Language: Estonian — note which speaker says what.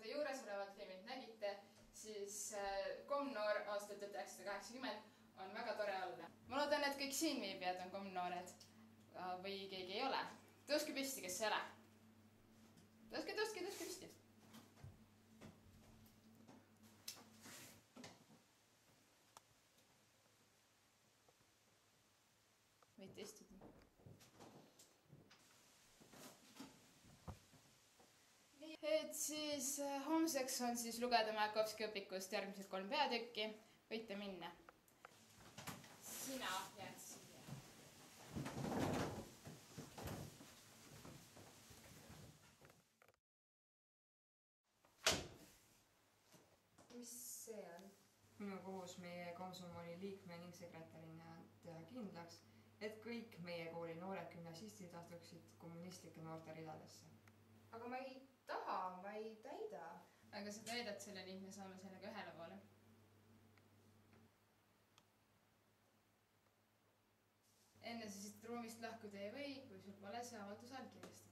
Speaker 1: te juuresolevalt filmilt nägite, siis komnoor aastal 1980 on väga tore olla. Ma loodan, et kõik siin viibijad on komnoored või keegi ei ole. Tõuske püsti, kes ei ole. Tõuske püsti. Võite istuda. Et siis homseks on siis lugeda Majakovski õpikust järgmised 3 peatükki. Võite minna. Sina jääd siia. Mis see on?
Speaker 2: Minu kohus meie komsomoli liikme ning sekretärina teha kindlaks, et kõik meie kooli noored gümnasistid astuksid kommunistlike noorte ridadesse.
Speaker 3: Aga ma ei taha, ma ei täida.
Speaker 1: Aga sa täidad selle ning me saame sellega ühele poole. Enne sa siit ruumist lahkuda ei või, kui sul pole see avaldus allkirjast.